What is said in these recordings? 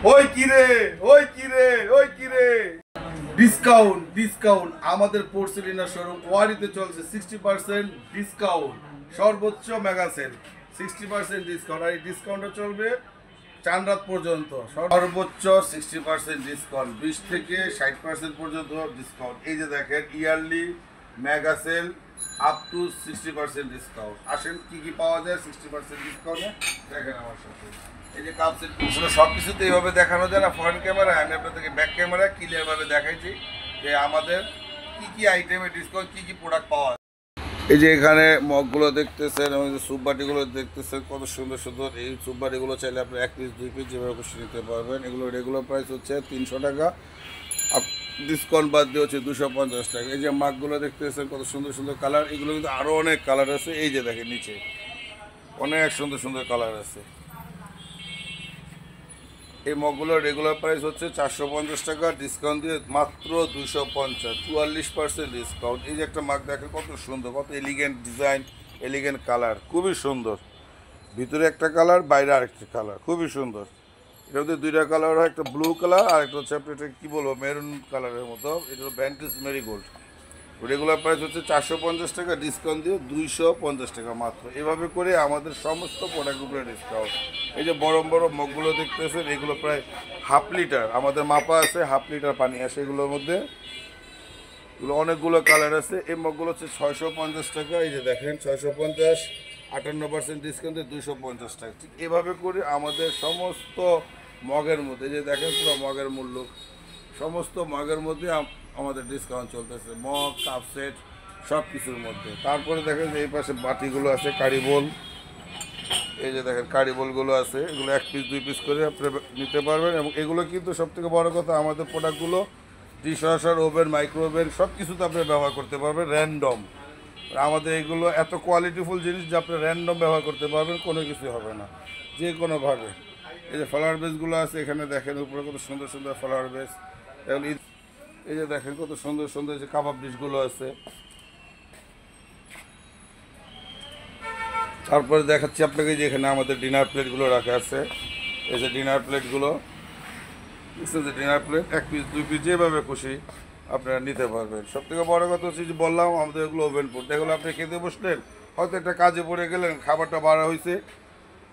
ওই কিরে, ওই কিরে, ওই কিরে। Discount, discount. আমাদের পোর্সেলিনা শোরুম ওয়ারিতে চলছে 60% ডিসকাউন্ট, সর্বোচ্চ মেগা সেল 60% ডিসকাউন্ট। আর এই ডিসকাউন্টটা চলবে চাঁদরাত পর্যন্ত। সর্বোচ্চ 60% ডিসকাউন্ট, 20 থেকে 60% পর্যন্ত ডিসকাউন্ট। এই যে দেখেন yearly mega sale up to 60% discount. আসেন কি কি পাওয়া যায় 60% ডিসকাউন্টে দেখেন আমার সাথে। এই যে কাপ সেট, আসলে সব কিছুতে এইভাবে দেখানো যায় না ফ্রন্ট ক্যামেরায়। আমি আপনাদেরকে ব্যাক ক্যামেরা ক্লিয়ারভাবে দেখাইছি যে আমাদের কি কি আইটেমে ডিসকাউন্ট, কি কি প্রোডাক্ট পাওয়া যায়। এই যে এখানে মগগুলো দেখতেছেন এবং যে স্যুপ বাটিগুলো দেখতেছেন কত সুন্দর সুন্দর। এই স্যুপ বাটিগুলো চাইলে আপনি 1 পিস 2 পিস যেভাবে খুশি নিতে পারবেন। এগুলো রেগুলার প্রাইস হচ্ছে 300 টাকা, ডিসকাউন্ট বাদ দিয়ে হচ্ছে 250 টাকা। এই যে মাগগুলো দেখতেছেন কত সুন্দর সুন্দর কালার, এগুলো কিন্তু আরও অনেক কালার আছে। এই যে দেখেন নিচে অনেক সুন্দর সুন্দর কালার আছে। এই মগগুলোর রেগুলার প্রাইস হচ্ছে 450 টাকা, ডিসকাউন্ট দিয়ে মাত্র 250, 44% ডিসকাউন্ট। এই যে একটা মাগ দেখেন কত সুন্দর, কত এলিগেন্ট ডিজাইন, এলিগেন্ট কালার, খুবই সুন্দর। ভিতরে একটা কালার, বাইরে আরেকটা কালার, খুবই সুন্দর। এটার মধ্যে দুইটা কালার হয়, একটা ব্লু কালার আর একটা হচ্ছে আপনি এটা কী বলবো মেরুন কালারের মতো। এটা ভ্যান্টেজ মেরিগোল্ড। রেগুলার প্রাইস হচ্ছে 450 টাকা, ডিসকাউন্ট দিয়ে 250 টাকা মাত্র। এভাবে করে আমাদের সমস্ত প্রোডাক্ট উপরে ডিসকাউন্ট। এই যে বড় বড় মগগুলো দেখতেছেন, এগুলো প্রায় হাফ লিটার, আমাদের মাপা আছে, হাফ লিটার পানি আসে এগুলোর মধ্যে। এগুলো অনেকগুলো কালার আছে। এই মগগুলো হচ্ছে 650 টাকা। এই যে দেখেন 650, 58% ডিসকাউন্ট দিয়ে 250 টাকা। ঠিক এভাবে করে আমাদের সমস্ত মগের মধ্যে, যে দেখেন পুরো মগের মূল্য, সমস্ত মগের মধ্যে আমাদের ডিসকাউন্ট চলতেছে, মগ কাপ সেট সব কিছুর মধ্যে। তারপরে দেখেন যে এই পাশে বাটিগুলো আছে, কারি বোল। এই যে দেখেন কারি বোলগুলো আছে, এগুলো 1 পিস 2 পিস করে আপনি নিতে পারবেন। এবং এগুলো কিন্তু সবথেকে বড় কথা, আমাদের প্রোডাক্টগুলো ডিশওয়াশার, ওভেন, মাইক্রো ওভেন সব কিছুতে আপনি ব্যবহার করতে পারবেন র্যান্ডম। আমাদের এগুলো এত কোয়ালিটিফুল জিনিস যে আপনি র্যান্ডম ব্যবহার করতে পারবেন, কোনো কিছু হবে না, যে কোনোভাবে। এই যে ফ্লাওয়ার বেসগুলো আছে, এখানে দেখেন উপরে কত সুন্দর সুন্দর ফ্লাওয়ার বেস। এবং এই যে দেখেন কত সুন্দর সুন্দর যে কাবাব ডিশগুলো আছে। তারপরে দেখাচ্ছি আপনাকে যে এখানে আমাদের ডিনার প্লেটগুলো রাখা আছে। এই যে ডিনার প্লেটগুলো, যে ডিনার প্লেট 1 পিস 2 পিস যেভাবে খুশি আপনারা নিতে পারবেন। সবথেকে বড় কথা হচ্ছে যে বললাম আমাদের এগুলো ওভেন ফুড। এগুলো আপনি খেতে বসলেন, হয়তো একটা কাজে পড়ে গেলেন, খাবারটা বাড়া হয়েছে,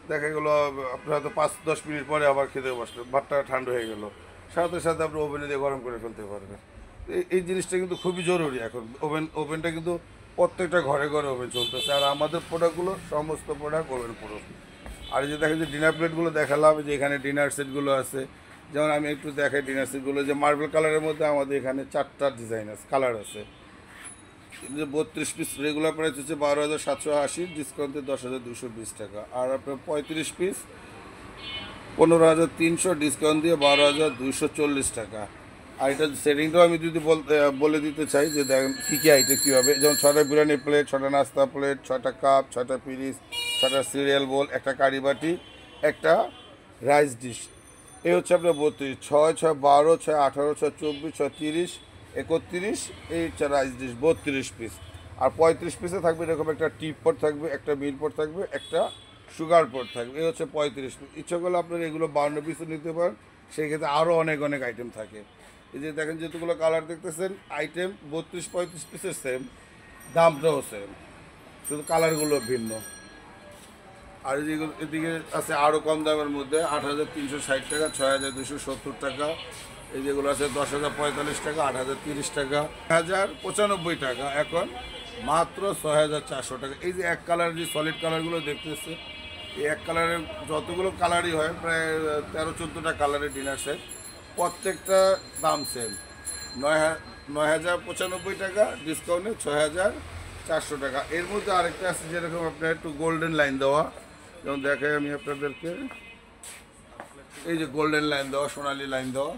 দেখা গেলো আপনি হয়তো 5-10 মিনিট পরে আবার খেতে বসলেন, ভাতটা ঠান্ডা হয়ে গেলো, সাথে সাথে আপনি ওভেনে দিয়ে গরম করে ফেলতে পারবেন। এই জিনিসটা কিন্তু খুবই জরুরি এখন। ওভেনটা কিন্তু প্রত্যেকটা ঘরে ঘরে ওভেন চলতেছে। আর আমাদের প্রোডাক্টগুলো সমস্ত প্রোডাক্ট ওভেন পুরো। আর এই যে দেখেন যে ডিনার প্লেটগুলো দেখালাম, যে এখানে ডিনার সেটগুলো আছে। যেমন আমি একটু দেখাই ডিনার সেটগুলো, যে মার্বেল কালারের মধ্যে আমাদের এখানে 4টা ডিজাইন আছে, কালার আছে। যে 32 পিস রেগুলার প্রাইস হচ্ছে 12,780, ডিসকাউন্টে 10,220 টাকা। আর আপনার 35 পিস 15,300, ডিসকাউন্ট দিয়ে 12,240 টাকা। আর এটা সেটিংটাও আমি যদি বলে দিতে চাই যে দেখেন কী কী আইটেম কীভাবে, যেমন 6টা বিরিয়ানি প্লেট, 6টা নাস্তা প্লেট, 6টা কাপ, 6টা পিরিচ, 6টা সিরিয়াল বোল, একটা কারি বাটি, একটা রাইস ডিশ। এই হচ্ছে আপনার 32, 6, 6, 12, 6, 18, 6, 24, 6, 30, 31, এই হচ্ছে রাইস ডিশ 32 পিস। আর 35 পিসে থাকবে এরকম একটা টি পট থাকবে, একটা মিল পট থাকবে, একটা সুগার পট থাকবে। এই হচ্ছে 35 পিস। ইচ্ছা করলে আপনারা এগুলো 52 পিসও নিতে পারেন, সেই ক্ষেত্রে আরও অনেক অনেক আইটেম থাকে। এই যে দেখেন যেগুলো কালার দেখতেছেন, আইটেম 32-35 পিসের সেম, দামটাও সেম, শুধু কালারগুলো ভিন্ন। আর এদিকে আছে আরও কম দামের মধ্যে 8,360 টাকা, 6,270 টাকা। এই যেগুলো আছে 10,045 টাকা, 8,030 টাকা, 1,095 টাকা, এখন মাত্র 6,400 টাকা। এই যে এক কালারের যে সলিড কালারগুলো দেখতেছে, এই এক কালারের যতগুলো কালারই হয় প্রায় 13-14টা কালারের ডিনার সেট, প্রত্যেকটা দাম সেম, 9,095 টাকা, ডিসকাউন্টে 6,400 টাকা। এর মধ্যে আরেকটা আছে যেরকম আপনার একটু গোল্ডেন লাইন দেওয়া, যেমন দেখাই আমি আপনাদেরকে, এই যে গোল্ডেন লাইন দেওয়া, সোনালি লাইন দেওয়া,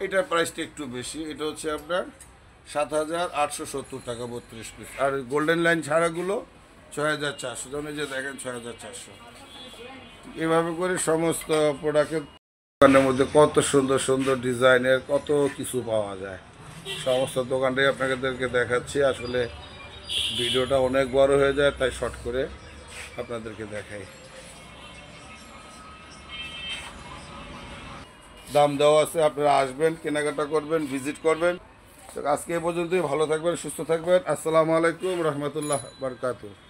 এটার প্রাইসটা একটু বেশি। এটা হচ্ছে আপনার 7,870 টাকা 32 পিস। আর গোল্ডেন লাইন ছাড়াগুলো 6,400, যেমন এই যে দেখেন 6,400। এভাবে করে সমস্ত প্রোডাক্টের দোকানের মধ্যে কত সুন্দর সুন্দর ডিজাইনের কত কিছু পাওয়া যায়। সমস্ত দোকানটাই আপনাদেরকে দেখাচ্ছি। আসলে ভিডিওটা অনেক বড় হয়ে যায়, তাই শর্ট করে আপনাদেরকে দেখাই। দাম দেওয়া আছে, আপনারা আসবেন, কেনাকাটা করবেন, ভিজিট করবেন। তো আজকে এই পর্যন্তই, ভালো থাকবেন, সুস্থ থাকবেন। আসসালামু আলাইকুম রহমতুল্লাহ বারকাতুহু।